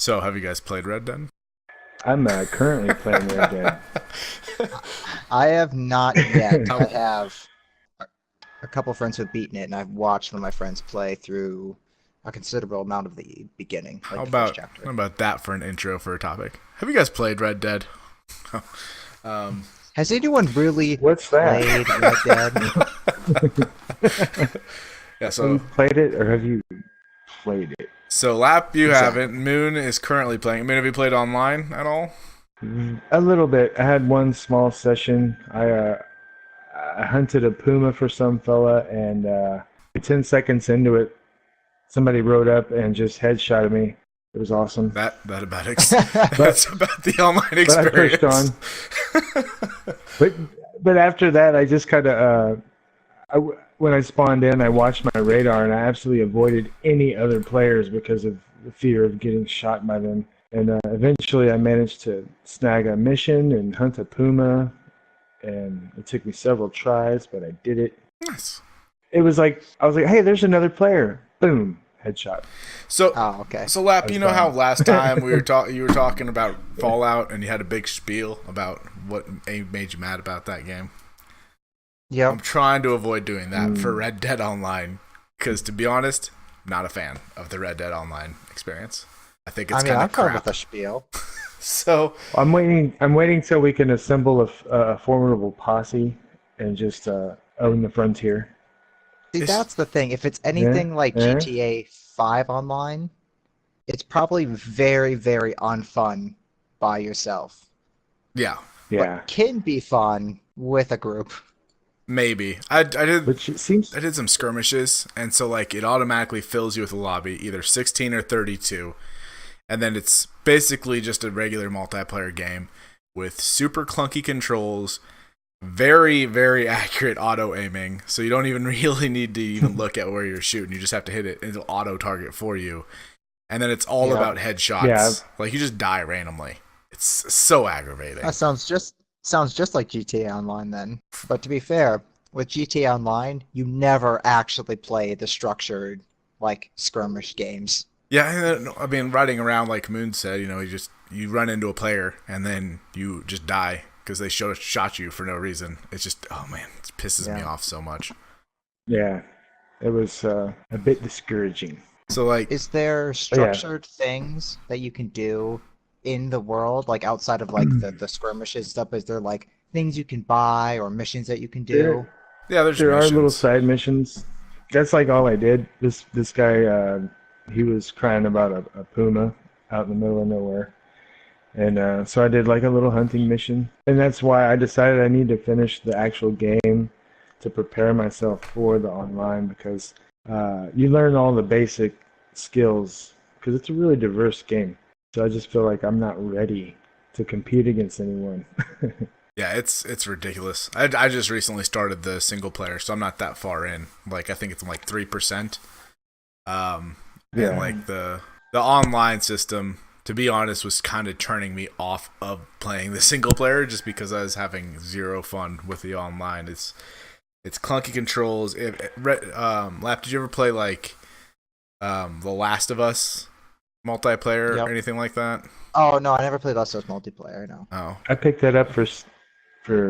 So, have you guys played Red Dead? I'm currently playing Red Dead. I have not yet. I How have a couple friends who've beaten it, and I've watched one of my friends play through a considerable amount of the beginning, how like the first about chapter. how about that for an intro for a topic? Have you guys played Red Dead? um, Has anyone really What's that? played Red Dead? yeah. Have you So played it or have you played it? Lap, you haven't. Exactly. Moon is currently playing. Moon, have you played online at all? A little bit. I had one small session. I hunted a puma for some fella, and 10 seconds into it, somebody rode up and just headshotted me. It was awesome. That about But that's about the online but I pushed experience. on. But but after that, I just kind of when I spawned in, I watched my radar, and I absolutely avoided any other players because of the fear of getting shot by them. And eventually, I managed to snag a mission and hunt a puma, and it took me several tries, but I did it. Nice. It was like I was like, "Hey, there's another player!" Boom, headshot. So, Oh, okay. Lap, I you was know how done. last time you were talking about Fallout, and you had a big spiel about what made you mad about that game. I'm Yep. trying to avoid doing that for Mm. Red Dead Online because, to be honest, not a fan of the Red Dead Online experience. I think it's I mean, kind I'm of fine with crap. the spiel. So, I'm waiting. I'm waiting till we can assemble a formidable posse and just own the frontier. See, it's that's the thing. If it's Yeah, anything like yeah. GTA 5 online, it's probably very, very unfun by yourself, yeah, but Yeah, can be fun with a group. maybe which it seems. I did some skirmishes, and so like it automatically fills you with a lobby, either 16 or 32, and then it's basically just a regular multiplayer game with super clunky controls, very very accurate auto aiming, so you don't even really need to even look at where you're shooting. You just have to hit it, and it'll auto target for you. And then it's all Yep. about Yeah, headshots. Like you just die randomly. It's so aggravating. That sounds just like GTA Online then. But to be fair, with GTA Online, you never actually play the structured like skirmish games. Yeah, I mean, riding around like Moon said, you run into a player and then you just die because they shot you for no reason. It's just, oh man, it pisses me Yeah. off so much. yeah. It was a bit discouraging. So like, Is there But yeah, structured things that you can do in the world, like outside of like the skirmishes stuff? Is there like things you can buy or missions that you can there do? yeah, there's there are little missions. side missions. That's like all I did. This guy, he was crying about a puma out in the middle of nowhere, and so I did like a little hunting mission, and that's why I decided I need to finish the actual game to prepare myself for the online because you learn all the basic skills because it's a really diverse game. So I just feel like I'm not ready to compete against anyone. Yeah, it's ridiculous. I just recently started the single player, so I'm not that far in. Like I think it's like 3%. And Yeah. like the online system, to be honest, was kind of turning me off of playing the single player just because I was having zero fun with the online. It's clunky controls. Lap, did you ever play like The Last of Us multiplayer or Yep. anything like that? Oh no, I never played Last of Us multiplayer. No. Oh, I picked that up for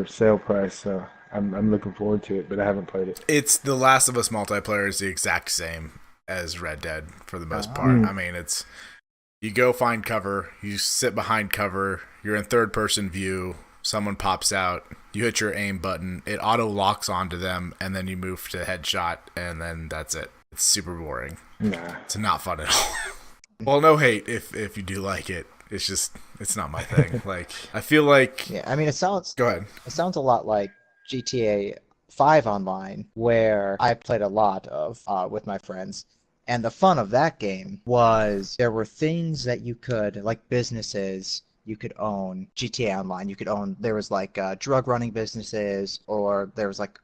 sale price, so I'm looking forward to it, but I haven't played it. it's The Last of Us multiplayer is the exact same as Red Dead for the most Oh. part. I mean, it's you go find cover, you sit behind cover, you're in third person view, someone pops out, you hit your aim button, it auto locks onto them, and then you move to headshot, and then that's it. It's super boring. Nah. It's not fun at all. Well, no hate if you do like it. It's just it's not my thing. Like I feel like Yeah, I mean go ahead. it sounds a lot like GTA 5 online, where I played a lot of with my friends. And the fun of that game was there were things that you could, like businesses you could own. GTA Online, you could own. There was like drug running businesses, or there was like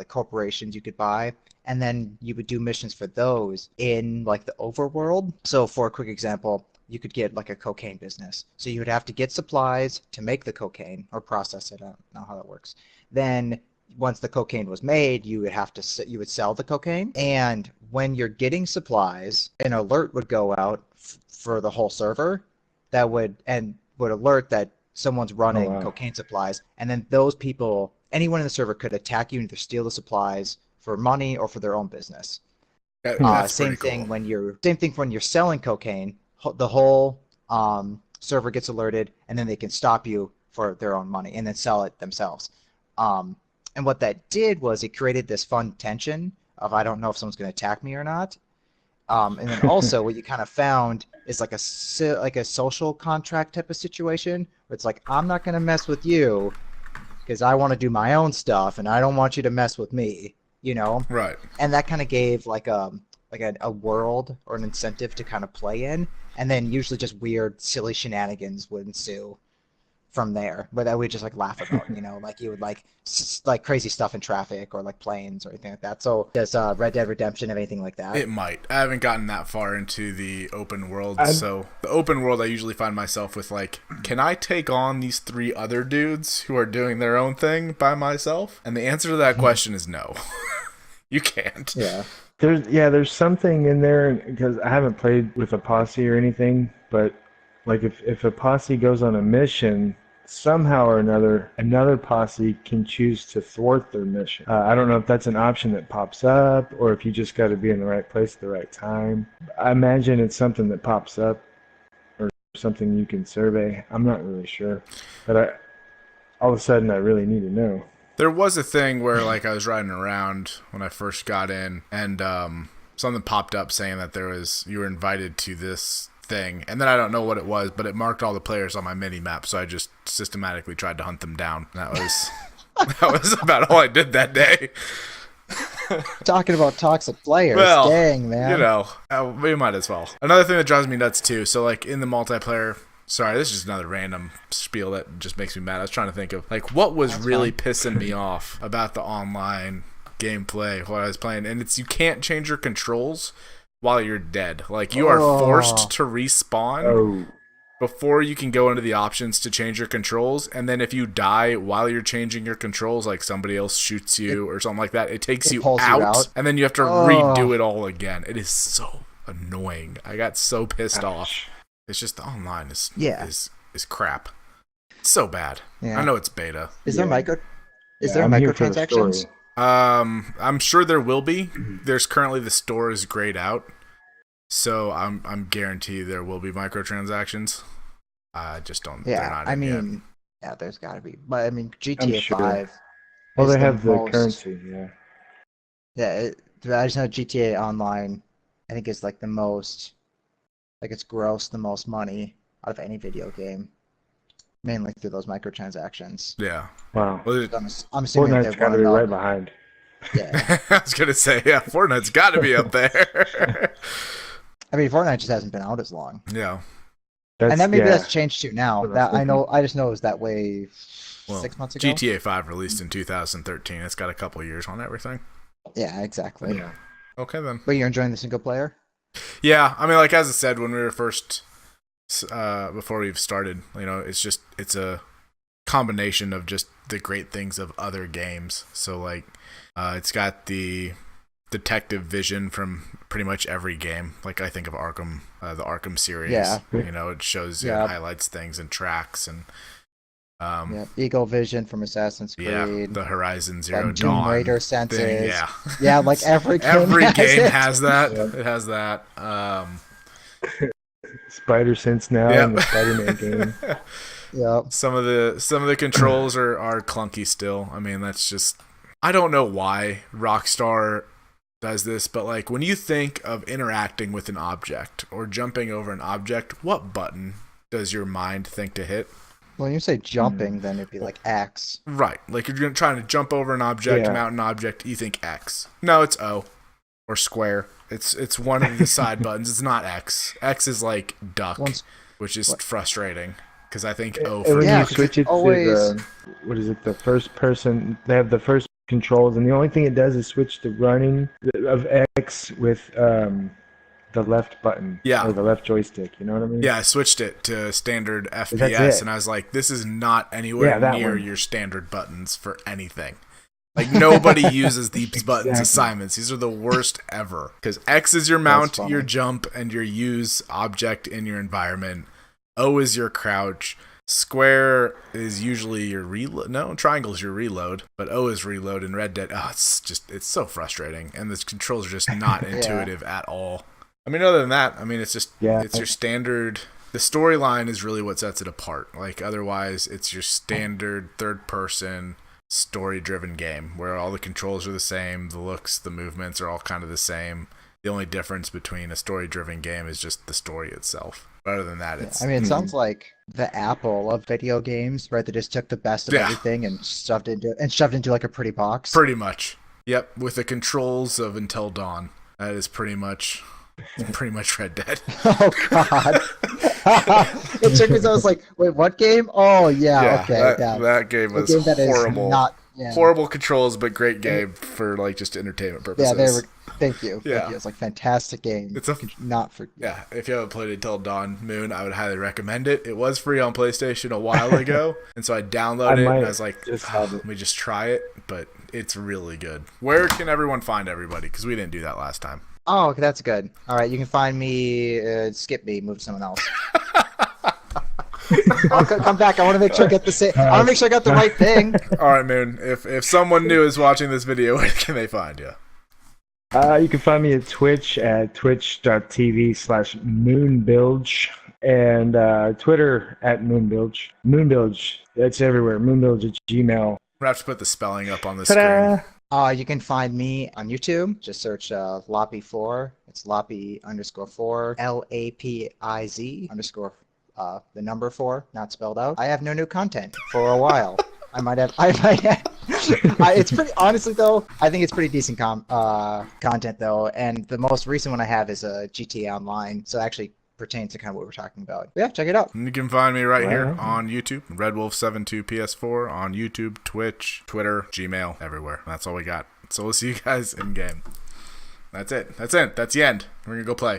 corporations you could buy. And then you would do missions for those in like the overworld. So for a quick example, you could get like a cocaine business. So you would have to get supplies to make the cocaine or process it. I don't know how that works. Then once the cocaine was made, you would sell the cocaine, and when you're getting supplies, an alert would go out for the whole server that would alert that someone's running cocaine supplies, and then those people, anyone in the server, could attack you and either steal the supplies for money or for their own business. Same thing when you're selling cocaine. The whole server gets alerted, and then they can stop you for their own money and then sell it themselves. And what that did was it created this fun tension of, I don't know if someone's going to attack me or not. And then also what you kind of found is like a social contract type of situation where it's like, I'm not going to mess with you because I want to do my own stuff and I don't want you to mess with me, you know? Right. And that kind of gave like a world or an incentive to kind of play in. And then usually just weird, silly shenanigans would ensue from there, but that we just like laugh about, you know, like you would like crazy stuff in traffic or like planes or anything like that. So does Red Dead Redemption have anything like that? It might. I haven't gotten that far into the open world, so the open world I usually find myself with like, can I take on these 3 other dudes who are doing their own thing by myself? And the answer to that question is no. You can't. Yeah. There's something in there, because I haven't played with a posse or anything, but like if a posse goes on a mission, somehow or another posse can choose to thwart their mission. I don't know if that's an option that pops up or if you just got to be in the right place at the right time. I imagine it's something that pops up or something you can survey. I'm not really sure, but all of a sudden I really need to know. There was a thing where like I was riding around when I first got in, and something popped up saying that you were invited to this thing, and then I don't know what it was, but it marked all the players on my mini map, so I just systematically tried to hunt them down. That was about all I did that day. Talking about toxic players, well, dang man, you know, we might as well. Another thing that drives me nuts too, so like in the multiplayer, sorry, this is just another random spiel that just makes me mad. I was trying to think of like what was really pissing me off about the online gameplay while I was playing, and it's you can't change your controls while you're dead. Like you are forced to respawn before you can go into the options to change your controls, and then if you die while you're changing your controls, like somebody else shoots you or something like that, it takes you out, and then you have to redo it all again. It is so annoying. I got so pissed off. It's just the online is crap. It's so bad. Yeah. I know it's beta. Is there microtransactions? I'm sure there will be. There's currently the store is grayed out, so I'm guaranteed there will be microtransactions. I just don't. Yeah, I mean, yeah, there's got to be. But I mean, GTA 5. Well, they have the currency. Yeah. Yeah, I just know GTA Online. I think it's like the most. Like it's grossed the most money out of any video game, mainly through those microtransactions. Yeah. Wow. Well, I'm assuming Fortnite's got to be right behind. Yeah. I was gonna say, yeah, Fortnite's got to be up there. I mean, Fortnite just hasn't been out as long. Yeah. And then maybe that's changed too now. That I just know it was that way 6 months ago. GTA 5 released in 2013. It's got a couple of years on everything. Yeah, exactly. Yeah. Okay then. But you're enjoying the single player? Yeah, I mean, like as I said when we were first, before we've started, you know, it's a combination of just the great things of other games. So like, it's got the detective vision from pretty much every game. Like I think of Arkham, the Arkham series. Yeah. You know, it shows you and highlights things and tracks and. Eagle Vision from Assassin's Creed. Yeah, the Horizon Zero Dawn. Tomb Raider senses. Thing, yeah. Yeah, like every game has that. Yeah. It has that. Spider Sense now in the Spider-Man game. Yep. Some of the controls are clunky still. I mean, that's just I don't know why Rockstar does this, but like when you think of interacting with an object or jumping over an object, what button does your mind think to hit? When you say jumping, then it'd be like X. Right. Like you're trying to jump over an object, mount an object, you think X. No, it's O. Or square. It's one of the side buttons. It's not X. X is like duck, which is frustrating. Because I think O for when duck. you switch it to what is it, the first person, they have the first controls, and the only thing it does is switch the running of X with the left button, or the left joystick, you know what I mean? Yeah, I switched it to standard FPS, and I was like, this is not anywhere near your standard buttons for anything. Like, nobody uses these buttons Exactly. assignments. These are the worst ever. Because X is your mount, your jump, and your use object in your environment. O is your crouch. Square is usually your reload. No, triangle is your reload. But O is reload, and Red Dead, it's so frustrating. And the controls are just not intuitive at all. I mean, other than that, it's just, it's your standard. The storyline is really what sets it apart. Like, otherwise, it's your standard third-person, story-driven game where all the controls are the same, the looks, the movements are all kind of the same. The only difference between a story-driven game is just the story itself. But other than that, it's... it sounds like the Apple of video games, right? They just took the best of everything and shoved into like a pretty box. Pretty much. Yep, with the controls of Until Dawn. That is pretty much Red Dead. Oh, God. It took me, I was like, wait, what game? Oh, yeah, okay. That game was horrible. Horrible controls, but great game for like just entertainment purposes. Thank you. It's like fantastic game. It's if you haven't played Until Dawn Moon, I would highly recommend it. It was free on PlayStation a while ago, and so I downloaded it and I was like, let me just try it, but it's really good. Where can everyone find everybody? Because we didn't do that last time. Oh, okay, that's good. All right, you can find me, skip me, move to someone else. I'll come back. I want to make sure I get the right thing. All right, Moon. If someone new is watching this video, where can they find you? You can find me at Twitch at twitch.tv/moonbilge and Twitter at moonbilge. Moonbilge. That's everywhere. Moonbilge at Gmail. We'll have to put the spelling up on the screen. You can find me on YouTube. Just search Lapi4. It's Lapi_4. LAPIZ_ the number 4, not spelled out. I have no new content for a while. I might have. It's pretty, honestly though, I think it's pretty decent content though, and the most recent one I have is a GTA Online, so it actually pertains to kind of what we're talking about. But yeah, check it out. You can find me right here on YouTube, RedWolf72ps4 on YouTube, Twitch, Twitter, Gmail, everywhere. That's all we got. So we'll see you guys in game. That's it. That's the end. We're gonna go play.